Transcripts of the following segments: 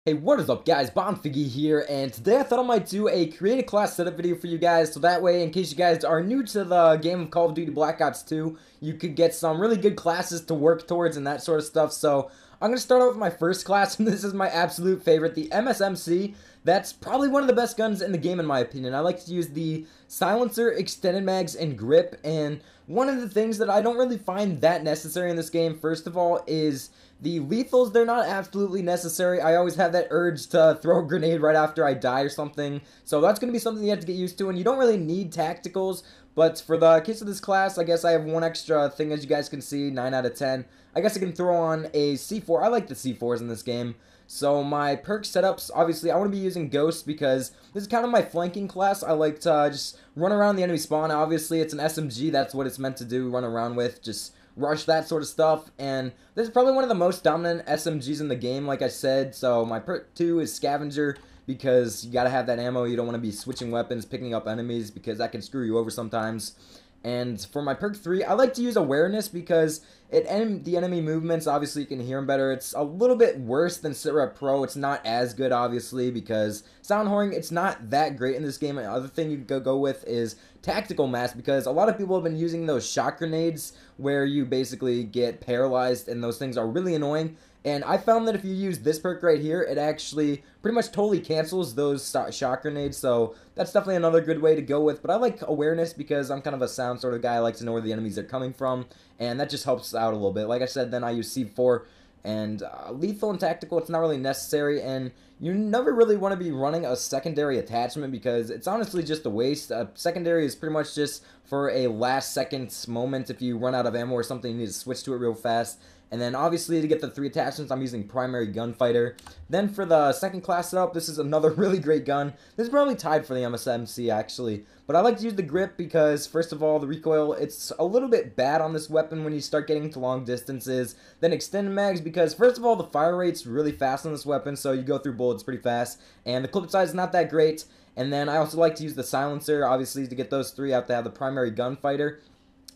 Hey, what is up guys, Bonfiggy here, and today I thought I might do a create a class setup video for you guys, so that way, in case you guys are new to the game of Call of Duty Black Ops 2, you could get some really good classes to work towards and that sort of stuff. So, I'm going to start out with my first class, and this is my absolute favorite, the MSMC. That's probably one of the best guns in the game in my opinion. I like to use the silencer, extended mags, and grip, and one of the things that I don't really find that necessary in this game, first of all, is the lethals. They're not absolutely necessary. I always have that urge to throw a grenade right after I die or something, so that's going to be something you have to get used to, and you don't really need tacticals. But for the case of this class, I guess I have one extra thing, as you guys can see, 9 out of 10. I guess I can throw on a C4. I like the C4s in this game. So my perk setups, obviously, I want to be using Ghost because this is kind of my flanking class. I like to just run around the enemy spawn. Obviously, it's an SMG. That's what it's meant to do, run around with, just rush, that sort of stuff. And this is probably one of the most dominant SMGs in the game, like I said. So my perk 2 is Scavenger because you got to have that ammo. You don't want to be switching weapons, picking up enemies because that can screw you over sometimes. And for my perk 3, I like to use Awareness because the enemy movements, obviously you can hear them better. It's a little bit worse than Sitrep Pro. It's not as good, obviously, because Sound Whoring, it's not that great in this game. And the other thing you could go with is Tactical Mask, because a lot of people have been using those shot grenades where you basically get paralyzed, and those things are really annoying. And I found that if you use this perk right here, it actually pretty much totally cancels those shot grenades, so that's definitely another good way to go with. But I like Awareness because I'm kind of a sound sort of guy. I like to know where the enemies are coming from, and that just helps out a little bit. Like I said, then I use C4, and lethal and tactical, it's not really necessary, and you never really want to be running a secondary attachment because it's honestly just a waste. Secondary is pretty much just for a last second moment if you run out of ammo or something, you need to switch to it real fast. And then obviously to get the 3 attachments, I'm using Primary Gunfighter. Then for the second class setup, this is another really great gun. This is probably tied for the MSMC actually. But I like to use the grip because, first of all, the recoil, it's a little bit bad on this weapon when you start getting to long distances. Then extended mags because, first of all, the fire rate's really fast on this weapon, so you go through bullets pretty fast. And the clip size is not that great. And then I also like to use the silencer, obviously, to get those 3. I have to have the Primary Gunfighter.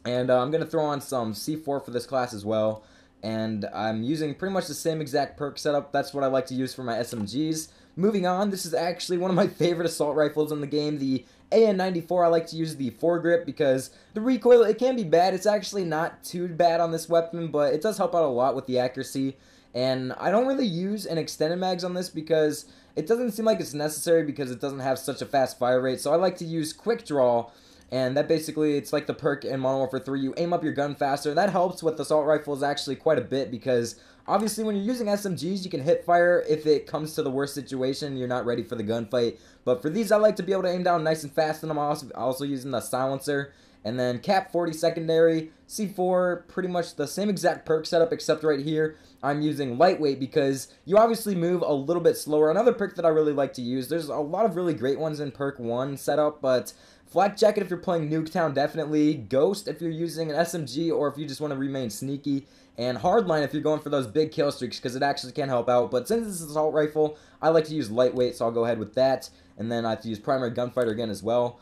And I'm going to throw on some C4 for this class as well. And I'm using pretty much the same exact perk setup. That's what I like to use for my SMGs. Moving on, this is actually one of my favorite assault rifles in the game, the AN-94. I like to use the foregrip because the recoil, it can be bad. It's actually not too bad on this weapon, but it does help out a lot with the accuracy. And I don't really use an extended mags on this because it doesn't seem like it's necessary because it doesn't have such a fast fire rate. So I like to use quick draw. And that basically, it's like the perk in Modern Warfare 3, you aim up your gun faster. That helps with assault rifles actually quite a bit because obviously when you're using SMGs, you can hip fire if it comes to the worst situation, you're not ready for the gunfight. But for these, I like to be able to aim down nice and fast, and I'm also using the silencer. And then Cap 40 secondary, C4, pretty much the same exact perk setup except right here I'm using lightweight because you obviously move a little bit slower. Another perk that I really like to use, there's a lot of really great ones in perk 1 setup, but Flak Jacket if you're playing Nuketown, definitely. Ghost if you're using an SMG or if you just want to remain sneaky. And Hardline if you're going for those big kill streaks because it actually can help out. But since this is an assault rifle, I like to use lightweight, so I'll go ahead with that. And then I have to use Primary Gunfighter again as well.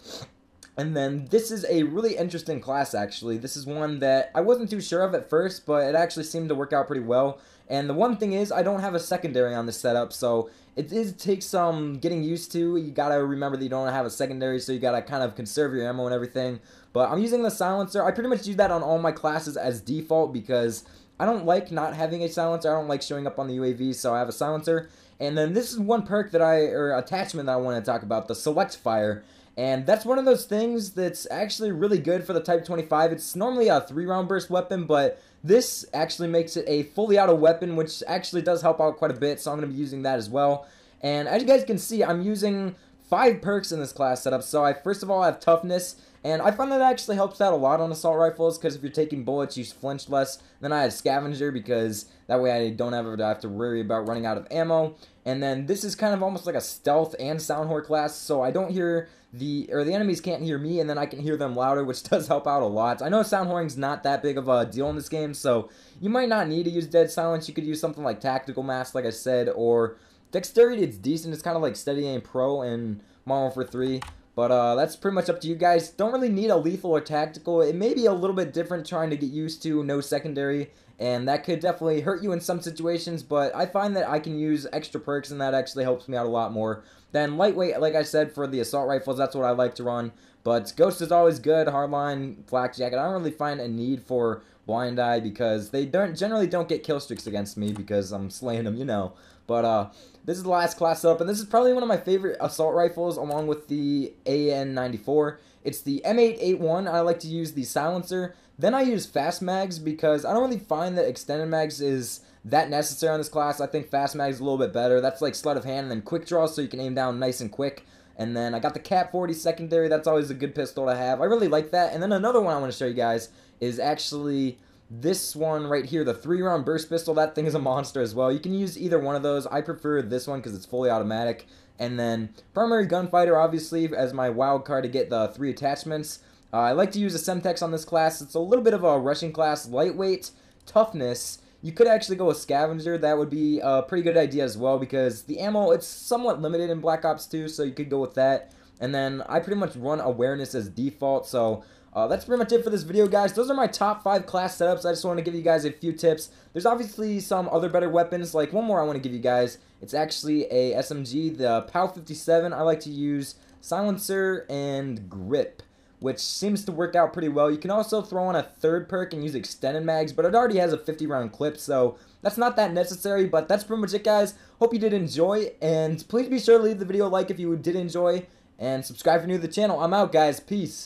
And then this is a really interesting class actually. This is one that I wasn't too sure of at first, but it actually seemed to work out pretty well. And the one thing is, I don't have a secondary on this setup, so it takes some getting used to. You gotta remember that you don't have a secondary, so you gotta kind of conserve your ammo and everything. But I'm using the silencer. I pretty much use that on all my classes as default because I don't like not having a silencer. I don't like showing up on the UAV, so I have a silencer. And then this is one perk that or attachment that I want to talk about, the Select Fire. And that's one of those things that's actually really good for the Type 25. It's normally a 3-round burst weapon, but this actually makes it a fully auto weapon, which actually does help out quite a bit, so I'm going to be using that as well. And as you guys can see, I'm using 5 perks in this class setup. So I first of all have Toughness, and I find that actually helps out a lot on assault rifles because if you're taking bullets, you flinch less. Then I have Scavenger because that way I don't ever have to worry about running out of ammo. And then this is kind of almost like a stealth and sound whore class, so I don't hear the enemies can't hear me, and then I can hear them louder, which does help out a lot. I know sound whoring's not that big of a deal in this game, so you might not need to use dead silence. You could use something like Tactical Mask, like I said, or Dexterity. It's decent. It's kind of like Steady Aim Pro in Modern Warfare 3. But that's pretty much up to you guys. Don't really need a lethal or tactical. It may be a little bit different trying to get used to no secondary and that could definitely hurt you in some situations, but I find that I can use extra perks, and that actually helps me out a lot more than lightweight. Like I said, for the assault rifles, that's what I like to run, but Ghost is always good, Hardline, Flak Jacket. I don't really find a need for Blind Eye because they generally don't get kill streaks against me because I'm slaying them, you know. But this is the last class setup, and this is probably one of my favorite assault rifles along with the AN-94. It's the M881. I like to use the silencer. Then I use fast mags because I don't really find that extended mags is that necessary on this class. I think fast mags is a little bit better. That's like sleight of hand and then quick draw, so you can aim down nice and quick. And then I got the Cat 40 secondary. That's always a good pistol to have. I really like that. And then another one I want to show you guys is actually this one right here, the 3-round burst pistol. That thing is a monster as well. You can use either one of those. I prefer this one because it's fully automatic. And then primary gunfighter, obviously, as my wild card to get the 3 attachments. I like to use a Semtex on this class. It's a little bit of a rushing class, lightweight, toughness. You could actually go with Scavenger. That would be a pretty good idea as well because the ammo, it's somewhat limited in Black Ops 2, so you could go with that. And then I pretty much run awareness as default, so that's pretty much it for this video, guys. Those are my top 5 class setups. I just want to give you guys a few tips. There's obviously some other better weapons, like one more I want to give you guys. It's actually a SMG, the POW 57. I like to use silencer and grip, which seems to work out pretty well. You can also throw on a third perk and use extended mags, but it already has a 50-round clip, so that's not that necessary, but that's pretty much it, guys. Hope you did enjoy, and please be sure to leave the video a like if you did enjoy, and subscribe if you're new to the channel. I'm out, guys. Peace.